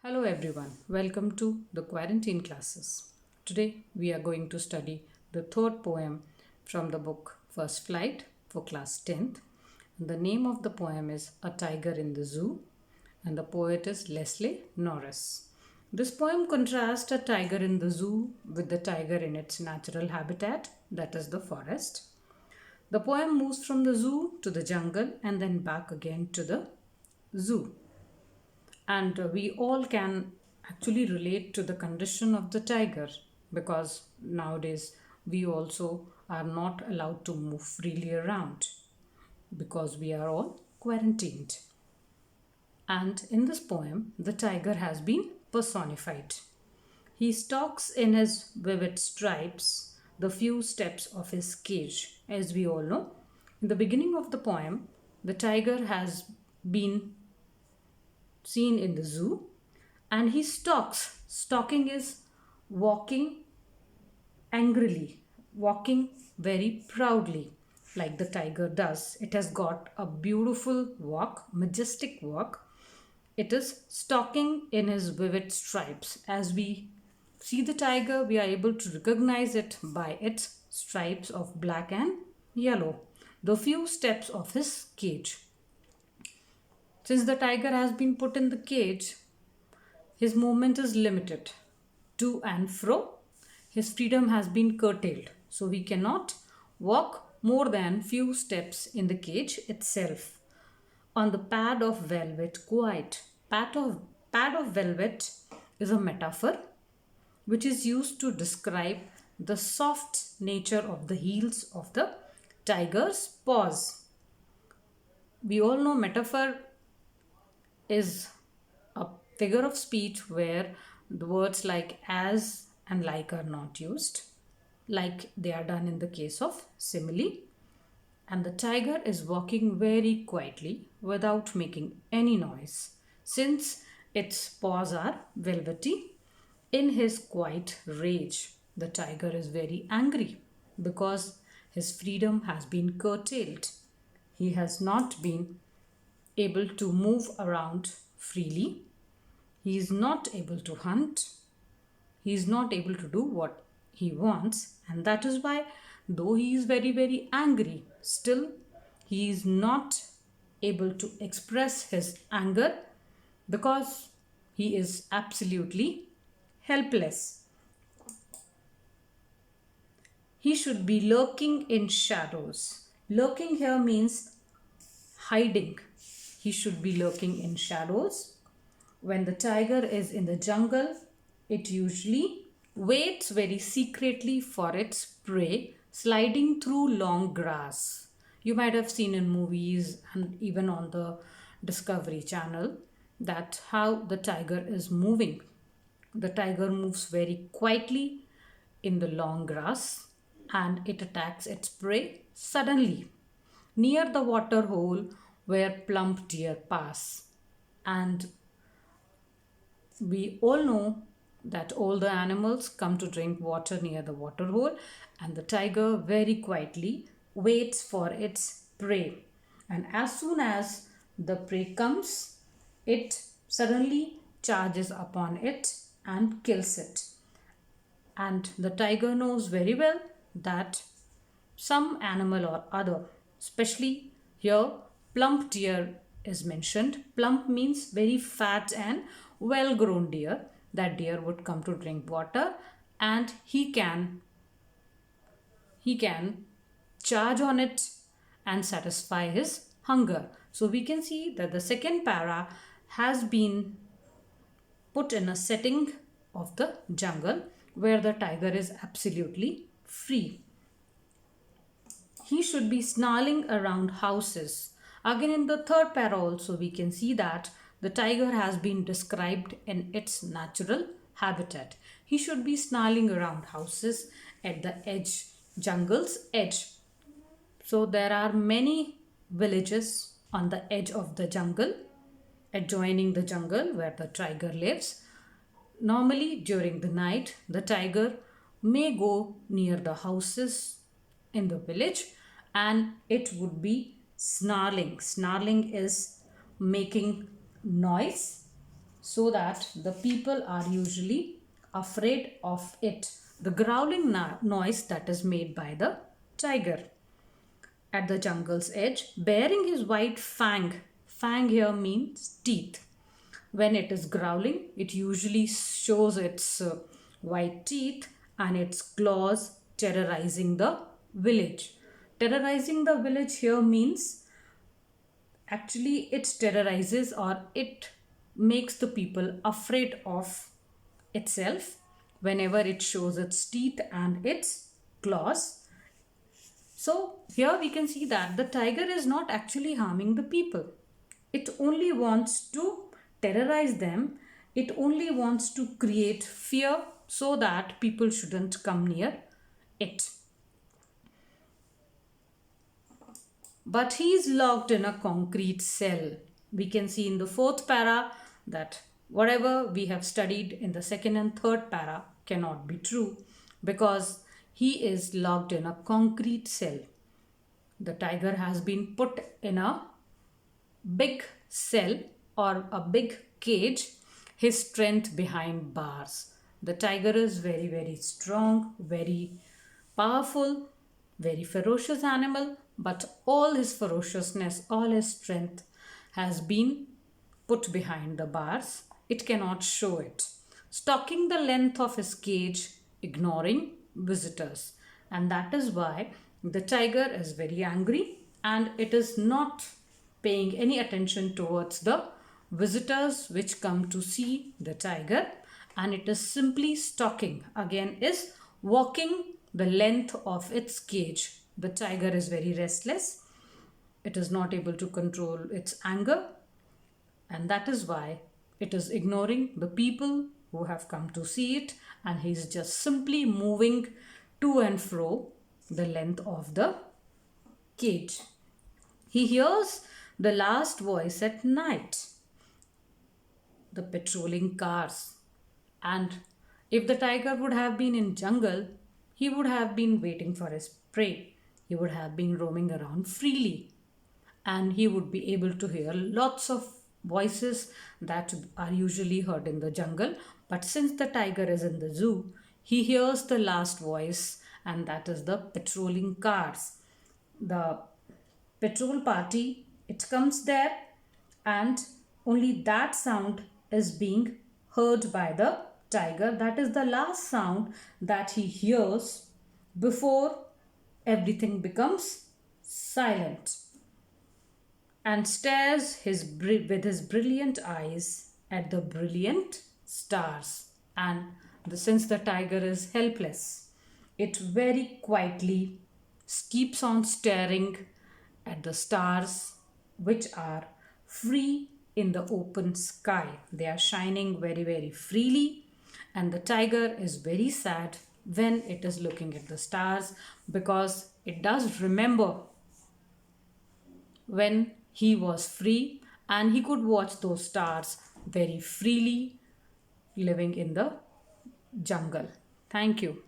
Hello everyone, welcome to the quarantine classes. Today we are going to study the third poem from the book First Flight for class 10th. The name of the poem is A Tiger in the Zoo and the poet is Leslie Norris. This poem contrasts a tiger in the zoo with the tiger in its natural habitat, that is the forest. The poem moves from the zoo to the jungle and then back again to the zoo, and we all can actually relate to the condition of the tiger because nowadays we also are not allowed to move freely around because we are all quarantined. And in this poem, the tiger has been personified. He stalks in his vivid stripes the few steps of his cage. As we all know, in the beginning of the poem, the tiger has been seen in the zoo and he stalks. Stalking is walking angrily, walking very proudly, like the tiger does. It has got a beautiful walk, majestic walk. It is stalking in his vivid stripes. As we see the tiger, we are able to recognize it by its stripes of black and yellow, the few steps of his cage. Since the tiger has been put in the cage, his movement is limited to and fro. His freedom has been curtailed, so he cannot walk more than few steps in the cage itself. On the pad of velvet, quiet. Pad of velvet is a metaphor which is used to describe the soft nature of the heels of the tiger's paws. We all know metaphor is a figure of speech where the words like as and like are not used, like they are done in the case of simile. And the tiger is walking very quietly without making any noise, since its paws are velvety. In his quiet rage, the tiger is very angry because his freedom has been curtailed. He has not been able to move around freely. He is not able to hunt. He is not able to do what he wants, and that is why, though he is very, very angry, still he is not able to express his anger because he is absolutely helpless. He should be lurking in shadows. Lurking here means hiding. He should be lurking in shadows. When the tiger is in the jungle, it usually waits very secretly for its prey, sliding through long grass. You might have seen in movies and even on the Discovery Channel that how the tiger is moving. The tiger moves very quietly in the long grass and it attacks its prey suddenly near the water hole where plump deer pass. And we all know that all the animals come to drink water near the water hole, and the tiger very quietly waits for its prey. And as soon as the prey comes, it suddenly charges upon it and kills it. And the tiger knows very well that some animal or other, especially here plump deer is mentioned. Plump means very fat and well grown deer. That deer would come to drink water and he can charge on it and satisfy his hunger. So we can see that the second para has been put in a setting of the jungle where the tiger is absolutely free. He should be snarling around houses. Again, in the third para, also, we can see that the tiger has been described in its natural habitat. He should be snarling around houses at the edge, jungle's edge. So, there are many villages on the edge of the jungle, adjoining the jungle where the tiger lives. Normally, during the night, the tiger may go near the houses in the village and it would be snarling. Snarling is making noise. so that the people are usually afraid of it. The growling noise that is made by the tiger at the jungle's edge, bearing his white fang. Fang here means teeth. When it is growling, it usually shows its white teeth and its claws, terrorizing the village. Terrorizing the village here means actually it terrorizes or it makes the people afraid of itself whenever it shows its teeth and its claws. So here we can see that the tiger is not actually harming the people. It only wants to terrorize them. It only wants to create fear so that people shouldn't come near it. But he is locked in a concrete cell. We can see in the fourth para that whatever we have studied in the second and third para cannot be true because he is locked in a concrete cell. The tiger has been put in a big cell or a big cage, his strength behind bars. The tiger is very, very strong, very powerful, very ferocious animal, but all his ferociousness, all his strength has been put behind the bars. It cannot show it. Stalking the length of his cage, ignoring visitors. And that is why the tiger is very angry and it is not paying any attention towards the visitors which come to see the tiger, and it is simply stalking, again is walking the length of its cage. The tiger is very restless. It is not able to control its anger, and that is why it is ignoring the people who have come to see it, and he is just simply moving to and fro the length of the cage. He hears the last voice at night, the patrolling cars. And if the tiger would have been in jungle, he would have been waiting for his prey. He would have been roaming around freely and he would be able to hear lots of voices that are usually heard in the jungle. But since the tiger is in the zoo, he hears the last voice, and that is the patrolling cars. The patrol party, it comes there, and only that sound is being heard by the tiger. That is the last sound that he hears before everything becomes silent, and stares with his brilliant eyes at the brilliant stars. And since the tiger is helpless, it very quietly keeps on staring at the stars which are free in the open sky. They are shining very, very freely, and the tiger is very sad when it is looking at the stars because it does remember when he was free and he could watch those stars very freely living in the jungle. Thank you.